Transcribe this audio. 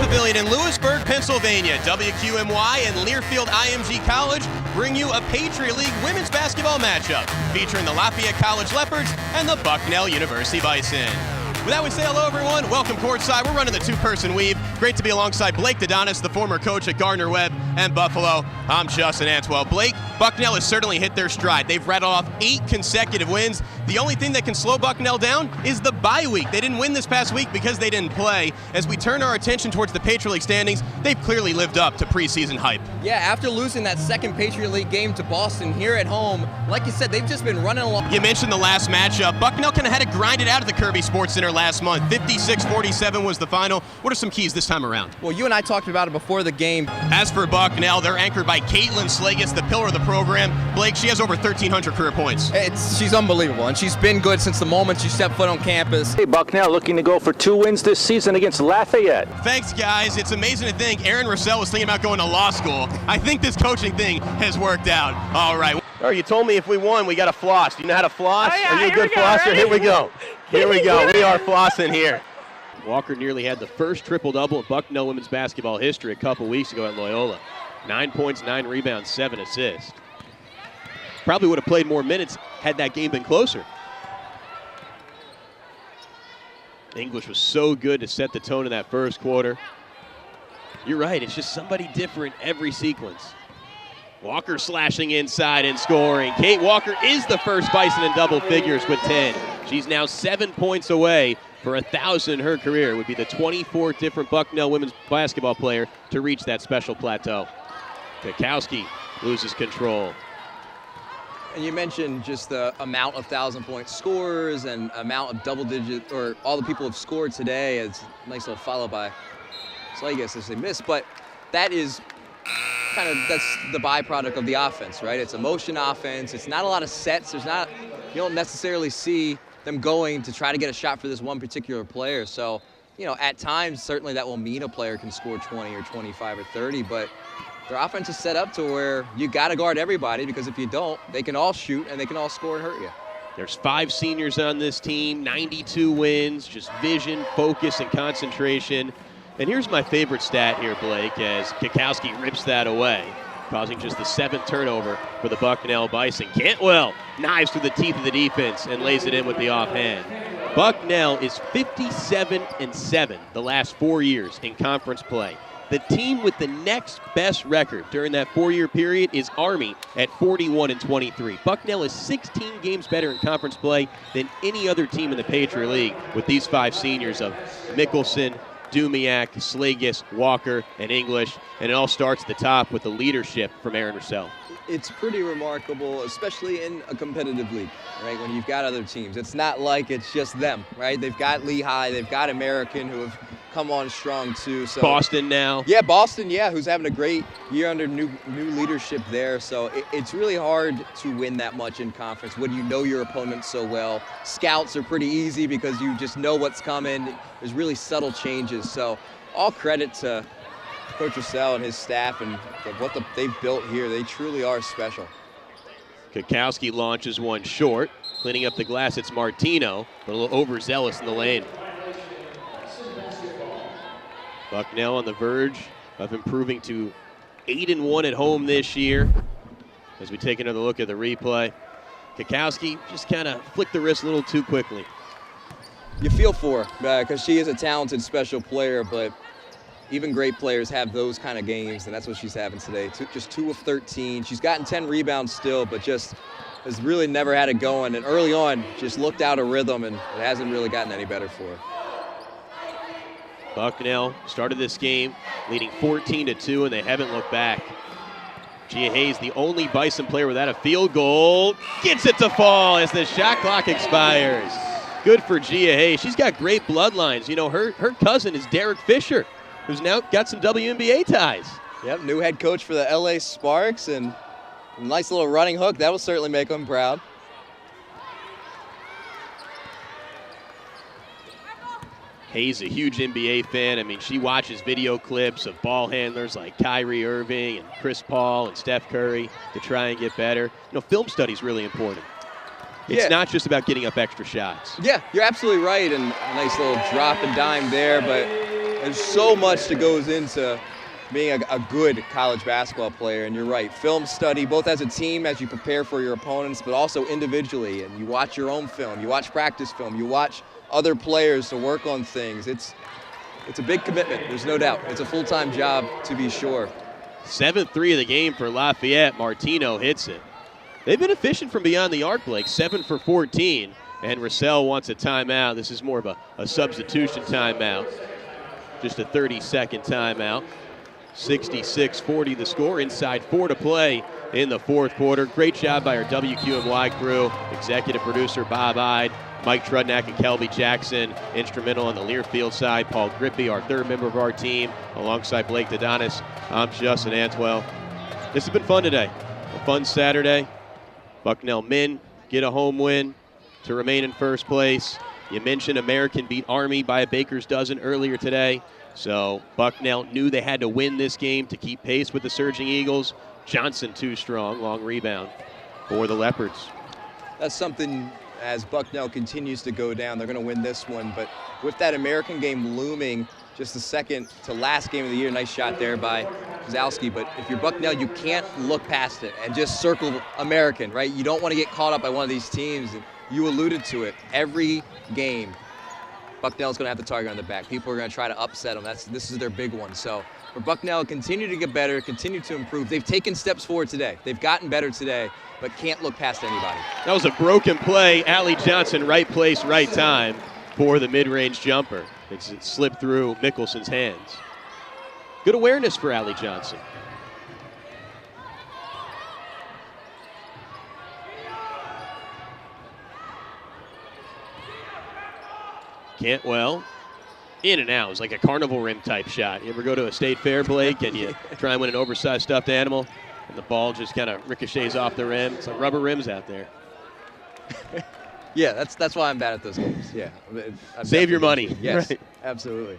Pavilion in Lewisburg, Pennsylvania. WQMY and Learfield IMG College bring you a Patriot League women's basketball matchup featuring the Lafayette College Leopards and the Bucknell University Bison. With that, we say hello, everyone. Welcome courtside. We're running the two-person weave. Great to be alongside Blake Dodonis, the former coach at Gardner-Webb and Buffalo. I'm Justin Antweil. Blake, Bucknell has certainly hit their stride. They've rattled off 8 consecutive wins. The only thing that can slow Bucknell down is the bye week. They didn't win this past week because they didn't play. As we turn our attention towards the Patriot League standings, they've clearly lived up to preseason hype. Yeah, after losing that second Patriot League game to Boston here at home, like you said, they've just been running along. You mentioned the last matchup. Bucknell kind of had to grind it out at the Kirby Sports Center last month. 56-47 was the final. What are some keys this time around? Well, you and I talked about it before the game. As for Bucknell, they're anchored by Caitlin Slagus, the pillar of the program. Blake, she has over 1,300 career points. She's unbelievable, and she's been good since the moment she stepped foot on campus. Hey, Bucknell looking to go for 2 wins this season against Lafayette. Thanks, guys. It's amazing to think Aaron Russell was thinking about going to law school. I think this coaching thing has worked out. All right. All right, you told me if we won, we got to floss. Do you know how to floss? Oh, yeah, Are you a good flosser? Ready? Here we go. Here we go. We are flossing here. Walker nearly had the first triple-double in Bucknell women's basketball history a couple weeks ago at Loyola. 9 points, 9 rebounds, 7 assists. Probably would have played more minutes had that game been closer. English was so good to set the tone in that first quarter. You're right, it's just somebody different every sequence. Walker slashing inside and scoring. Kate Walker is the first Bison in double figures with 10. She's now 7 points away for 1,000 in her career. It would be the 24th different Bucknell women's basketball player to reach that special plateau. Kukowski loses control. And you mentioned just the amount of 1,000-point scores and amount of double-digit, or all the people have scored today. It's a nice little follow by Slagus as they missed, but that is that's the byproduct of the offense, right? It's a motion offense. It's not a lot of sets. You don't necessarily see them going to try to get a shot for this one particular player. So, at times, certainly that will mean a player can score 20 or 25 or 30, but their offense is set up to where you got to guard everybody, because if you don't, they can all shoot and they can all score and hurt you. There's 5 seniors on this team, 92 wins, just vision, focus, and concentration. And here's my favorite stat here, Blake, as Kukowski rips that away, causing just the 7th turnover for the Bucknell Bison. Antweil knives through the teeth of the defense and lays it in with the offhand. Bucknell is 57-7 the last 4 years in conference play. The team with the next best record during that 4-year period is Army at 41-23. Bucknell is 16 games better in conference play than any other team in the Patriot League with these 5 seniors of Mickelson, Dumiak, Slagus, Walker, and English. And it all starts at the top with the leadership from Aaron Russell. It's pretty remarkable, especially in a competitive league, right? When you've got other teams. It's not like it's just them, right? They've got Lehigh, they've got American, who have come on strong too. So Boston now. Yeah, Boston, who's having a great year under new leadership there. So it's really hard to win that much in conference when you know your opponent so well. Scouts are pretty easy because you just know what's coming. There's really subtle changes. So all credit to Coach Russell and his staff and what they've built here. They truly are special. Kukowski launches one short. Cleaning up the glass, it's Martino, but a little overzealous in the lane. Bucknell on the verge of improving to 8-1 at home this year. As we take another look at the replay, Kukowski just kind of flicked the wrist a little too quickly. You feel for her because she is a talented, special player, but even great players have those kind of games, and that's what she's having today. Just 2 of 13. She's gotten 10 rebounds still, but just has really never had it going. And early on, just looked out of rhythm, and it hasn't really gotten any better for her. Bucknell started this game leading 14-2, and they haven't looked back. Gia Hayes, the only Bison player without a field goal, gets it to fall as the shot clock expires. Good for Gia Hayes. She's got great bloodlines. Her cousin is Derek Fisher, who's now got some WNBA ties. Yep, new head coach for the LA Sparks, and a nice little running hook. That will certainly make him proud. Hayes, a huge NBA fan. I mean, she watches video clips of ball handlers like Kyrie Irving and Chris Paul and Steph Curry to try and get better. Film study's really important. It's not just about getting up extra shots. Yeah, you're absolutely right, and a nice little drop and dime there, but There's so much that goes into being a good college basketball player, and you're right. Film study, both as a team as you prepare for your opponents, but also individually. And you watch your own film, you watch practice film, you watch other players to work on things. It's a big commitment, there's no doubt. It's a full-time job, to be sure. 7-3 of the game for Lafayette. Martino hits it. They've been efficient from beyond the arc, Blake. 7 for 14. And Russell wants a timeout. This is more of a substitution timeout. Just a 30-second timeout. 66-40 the score. Inside 4 to play in the fourth quarter. Great job by our WQMY crew. Executive producer Bob Ide, Mike Trudnack and Kelby Jackson, instrumental on the Learfield side. Paul Grippy, our third member of our team, alongside Blake Dodonis. I'm Justin Antweil. This has been fun today. A fun Saturday. Bucknell men get a home win to remain in first place. You mentioned American beat Army by a baker's dozen earlier today. So Bucknell knew they had to win this game to keep pace with the surging Eagles. Johnson too strong, long rebound for the Leopards. That's something, as Bucknell continues to go down, they're going to win this one. But with that American game looming, just the second to last game of the year, nice shot there by Kozlowski. But if you're Bucknell, you can't look past it and just circle American, right? You don't want to get caught up by one of these teams. You alluded to it. Every game, Bucknell's going to have the target on the back. People are going to try to upset them. This is their big one. So for Bucknell, continue to get better, continue to improve. They've taken steps forward today. They've gotten better today, but can't look past anybody. That was a broken play. Allie Johnson, right place, right time for the mid-range jumper. It slipped through Mickelson's hands. Good awareness for Allie Johnson. Cantwell, in and out. It's like a carnival rim type shot. You ever go to a state fair, Blake, and you try and win an oversized stuffed animal, and the ball just kind of ricochets off the rim? It's like rubber rims out there. Yeah, that's why I'm bad at those games. Yeah. Save your money. Yes, right. Absolutely.